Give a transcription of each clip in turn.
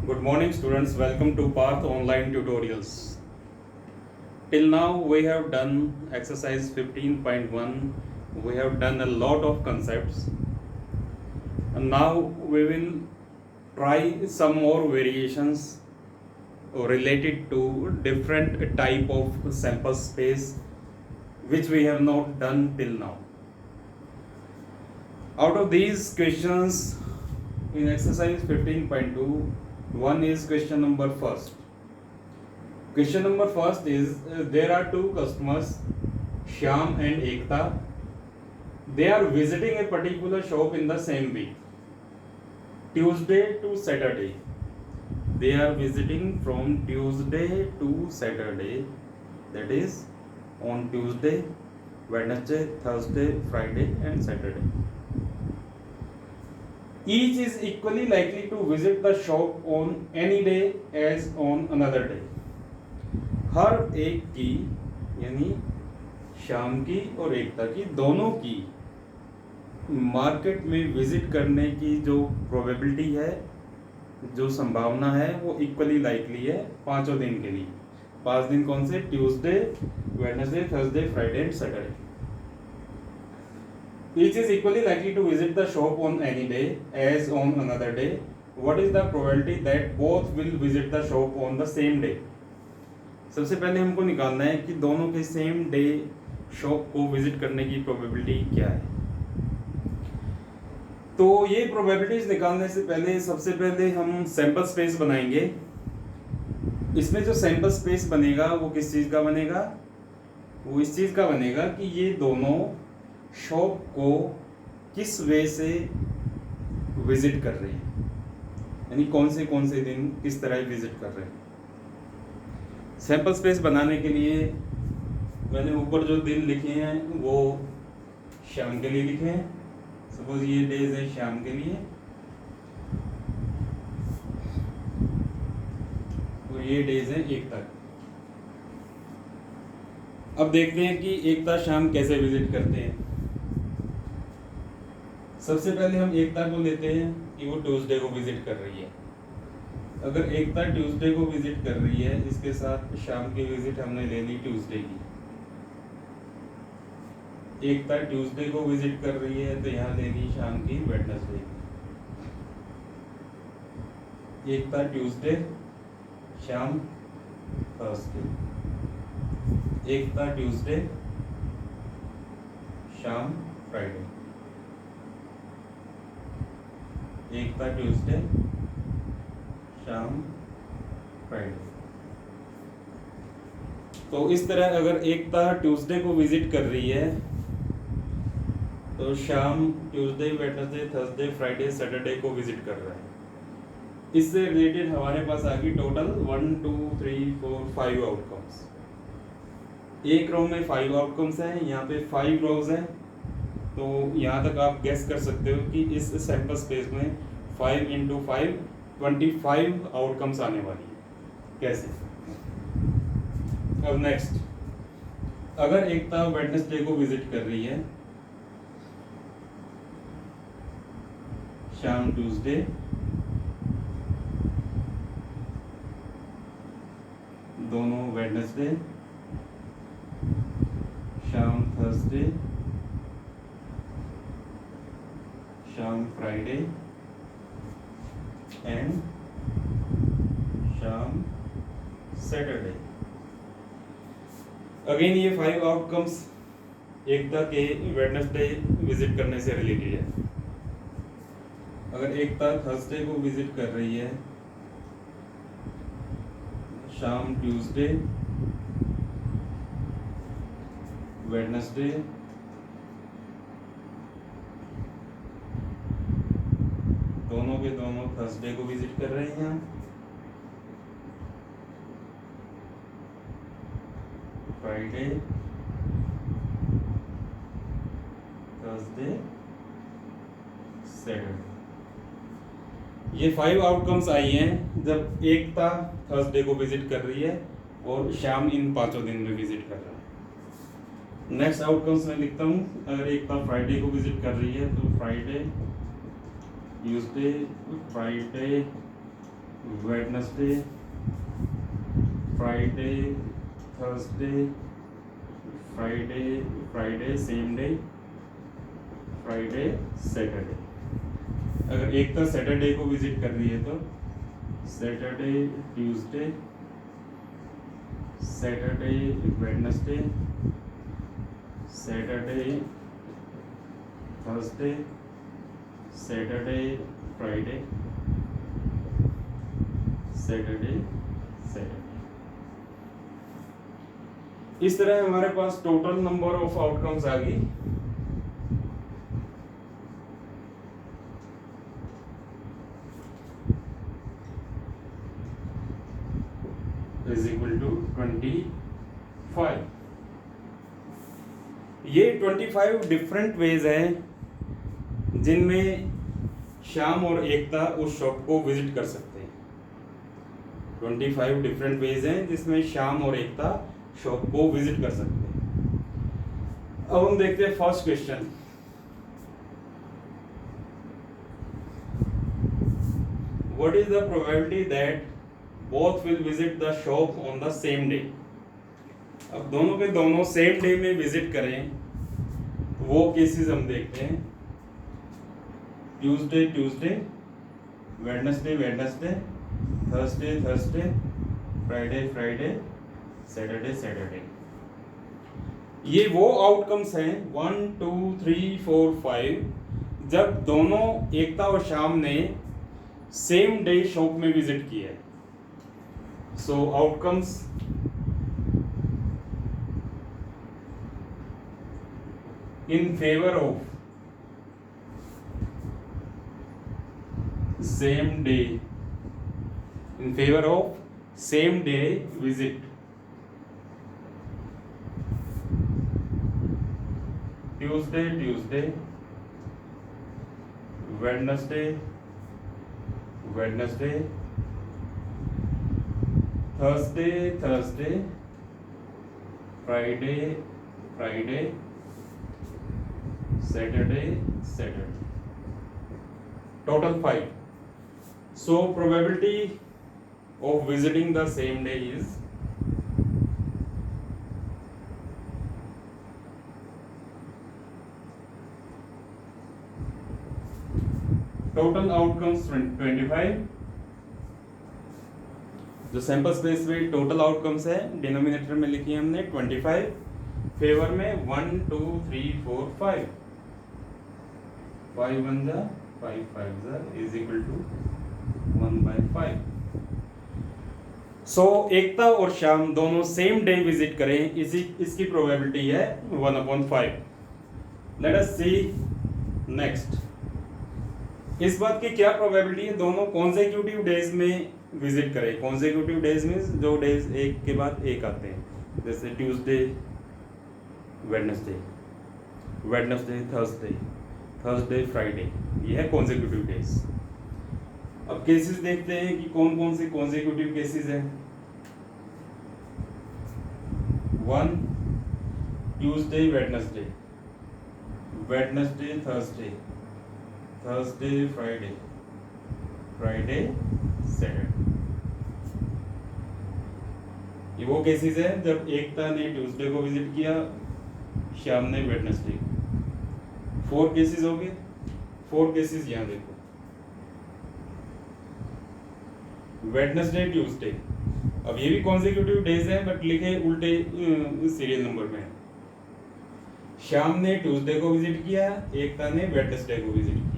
Good morning, students. Welcome to Path Online Tutorials. Till now, we have done exercise 15.1. We have done a lot of concepts. And now we will try some more variations related to different type of sample space which we have not done till now. Out of these questions in exercise 15.2, one is question number first. Question number first is there are two customers, Shyam and Ekta. They are visiting a particular shop in the same week, Tuesday to Saturday. They are visiting from Tuesday to Saturday, that is on Tuesday, Wednesday, Thursday, Friday and Saturday. Each is equally likely to visit the shop on any day as on another day. हर एक की यानी शाम की और एकता की दोनों की market में विजिट करने की जो प्रोबेबिलिटी है, जो संभावना है, वो इक्वली लाइकली है पांचों दिन के लिए. 5 दिन कौन से? Tuesday, Wednesday, Thursday, Friday and Saturday. Each is equally likely to visit the shop on any day as on another day. What is the probability that both will visit the shop on the same day? सबसे पहले हमको निकालना है कि दोनों के same day shop को visit करने की प्रोबेबिलिटी क्या है. तो ये प्रोबेबिलिटीज निकालने से पहले सबसे पहले हम सैंपल स्पेस बनाएंगे. इसमें जो सैंपल स्पेस बनेगा वो किस चीज़ का बनेगा? वो इस चीज़ का बनेगा कि ये दोनों शॉप को किस वे से विजिट कर रहे हैं, यानी कौन से दिन किस तरह विजिट कर रहे हैं. सैंपल स्पेस बनाने के लिए मैंने ऊपर जो दिन लिखे हैं वो शाम के लिए लिखे हैं. सपोज ये डेज है शाम के लिए और ये डेज है एकता के. अब देखते हैं कि एकता शाम कैसे विजिट करते हैं. सबसे पहले हम एकता को लेते हैं कि वो ट्यूसडे को विजिट कर रही है. अगर एकता ट्यूसडे को विजिट कर रही है, इसके साथ शाम की विजिट हमने ले ली ट्यूसडे की. एकता ट्यूसडे को विजिट कर रही है तो यहाँ ले ली शाम की वेडनेसडे की. एकता ट्यूसडे, शाम थर्सडे. एकता ट्यूसडे, शाम फ्राइडे. एकता ट्यूसडे, शाम फ्राइडे. तो इस तरह अगर एकता ट्यूसडे को विजिट कर रही है तो शाम Tuesday, Wednesday, Thursday, Friday, Saturday को विजिट कर रहा है. इससे रिलेटेड हमारे पास आ गई टोटल 1 2 3 4 5 आउटकम्स. एक रो में 5 आउटकम्स हैं, यहाँ पे 5 रोज हैं. तो यहाँ तक आप गेस कर सकते हो कि इस सैंपल स्पेस में 5 × 5 25 आउटकम्स आने वाली है. कैसे? अब नेक्स्ट, अगर एकता वेडनेसडे को विजिट कर रही है, शाम ट्यूसडे, दोनों वेडनेसडे, शाम थर्सडे, शाम फ्राइडे एंड शाम सैटरडे. अगेन ये 5 आउटकम्स एकता के वेडनेसडे विजिट करने से रिलेटेड है. अगर एकता थर्सडे को विजिट कर रही है, शाम ट्यूसडे, वेडनेसडे, दोनों के दोनों थर्सडे को विजिट कर रहे हैं. Friday, Thursday, Saturday. ये 5 आउटकम्स आई हैं जब एकता थर्सडे को विजिट कर रही है और शाम इन पांचों दिन में विजिट कर रहा है. नेक्स्ट आउटकम्स में लिखता हूँ. अगर एकता फ्राइडे को विजिट कर रही है तो Friday, Tuesday, Friday, Wednesday, Friday, Thursday, Friday same day, Friday, Saturday. अगर एक तो सैटरडे को विजिट कर रही है तो Saturday, Tuesday, Saturday, Wednesday, Saturday, Thursday, Saturday, Friday, Saturday. इस तरह हमारे पास टोटल नंबर ऑफ आउटकम्स आ गई। Is equal to 25। ये 25 डिफरेंट वेज हैं जिनमें श्याम और एकता उस शॉप को विजिट कर सकते हैं। 25 डिफरेंट वेज हैं जिसमें श्याम और एकता शॉप को विजिट कर सकते हैं। अब हम देखते हैं first question. What is the probability that both will visit the shop on the same day. अब दोनों के दोनों सेम डे में विजिट करें वो केसेस हम देखते हैं। Tuesday Tuesday, Wednesday Wednesday, Thursday Thursday, Friday Friday, Saturday Saturday. ये वो आउटकम्स हैं 1 2 3 4 5 जब दोनों एकता और श्याम ने सेम डे शॉप में विजिट किया है। सो outcomes in favor of same day, in favor of same day visit, Tuesday Tuesday, Wednesday Wednesday, Thursday Thursday, Friday Friday, Saturday Saturday। Total 5. So probability of visiting the same day is total outcomes 25। जो sample space में total outcomes है denominator में लिखी है हमने 25, favour में 1 2 3 4 5, 5 1 जा 5 5 जा इज इक्वल टू 1/5। सो एकता और श्याम दोनों सेम डे विजिट करें, इसकी प्रोबेबिलिटी है 1/5। लेट अस सी नेक्स्ट। इस बात की क्या प्रोबेबिलिटी है दोनों कॉन्सेक्यूटिव डेज में विजिट करें। कॉन्सेक्यूटिव डेज मीन्स जो डेज एक के बाद एक आते हैं, जैसे Tuesday Wednesday, Wednesday Thursday, Thursday Friday, ये है कॉन्सेक्यूटिव डेज। अब केसेस देखते हैं कि कौन कौन से कॉन्सेक्यूटिव केसेस हैं। 1 Tuesday Wednesday, Wednesday Thursday, Thursday Friday, Friday Saturday. ये वो केसेस है जब एकता ने ट्यूसडे को विजिट किया, श्याम ने वेडनेसडे। 4 केसेस हो गए। 4 केसेस यहाँ देखो, वेडनेसडे ट्यूसडे। अब ये भी कॉन्सेक्यूटिव डेज हैं बट लिखे उल्टे सीरियल नंबर में। श्याम ने ट्यूसडे को विजिट किया, एकता ने वेडनेसडे को विजिट किया।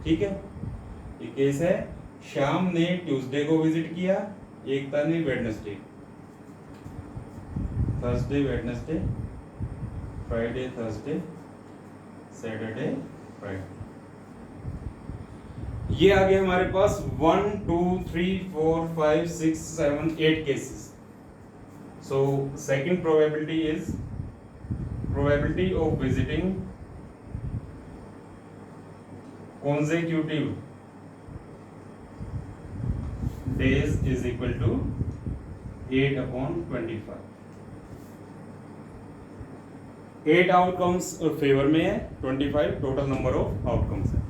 ठीक है, ये केस है श्याम ने ट्यूसडे को विजिट किया, एकता ने Wednesday. Thursday Wednesday, Friday Thursday, Saturday Friday. ये आ गए हमारे पास 1 2 3 4 5 6 7 8 cases. So second probability is probability of visiting consecutive days is equal to 8/25। 8 outcomes favour में है, 25 टोटल नंबर ऑफ आउटकम्स है।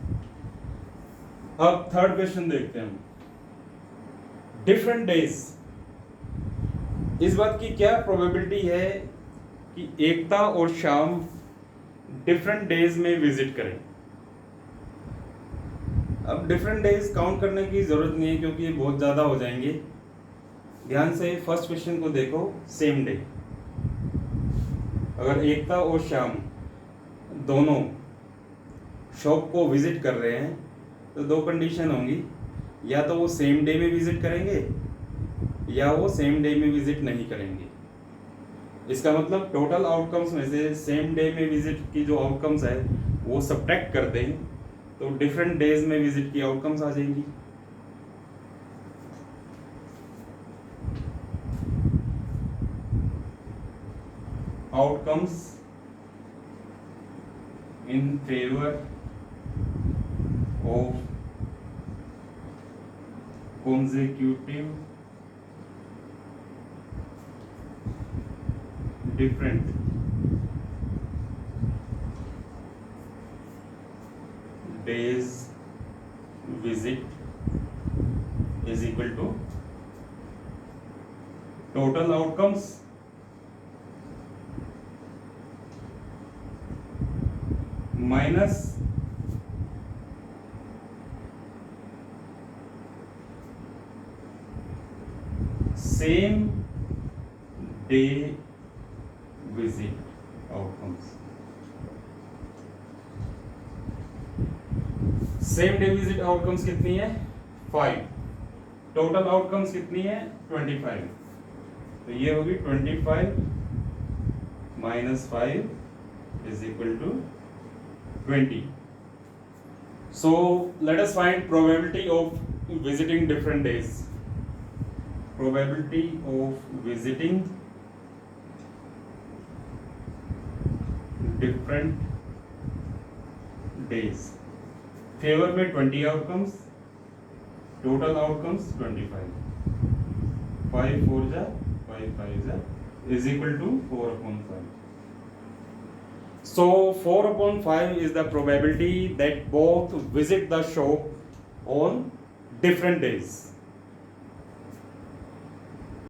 अब थर्ड क्वेश्चन देखते हैं हम। डिफरेंट डेज, इस बात की क्या प्रोबेबिलिटी है कि एकता और श्याम डिफरेंट डेज में विजिट करें। अब डिफरेंट डेज काउंट करने की जरूरत नहीं है क्योंकि ये बहुत ज़्यादा हो जाएंगे। ध्यान से फर्स्ट क्वेश्चन को देखो, सेम डे। अगर एकता और श्याम दोनों शॉप को विजिट कर रहे हैं तो दो कंडीशन होंगी, या तो वो सेम डे में विजिट करेंगे या वो सेम डे में विजिट नहीं करेंगे। इसका मतलब टोटल आउटकम्स में से सेम डे में विजिट की जो आउटकम्स है वो सब्ट्रैक्ट कर दें तो डिफरेंट डेज में विजिट की आउटकम्स आ जाएंगी। Outcomes in favour of consecutive different days visit is equal to total outcomes minus same day visit outcomes। Same day visit outcomes कितनी है 5, टोटल आउटकम्स कितनी है 25, तो ये होगी 25 minus 5 is equal to 20। So let us find probability of visiting different days. probability of visiting different days। Favour में 20 outcomes, total outcomes 25, 5 4 जा 5 5 जा is equal to 4/5। So 4/5 is the probability that both visit the shop on different days।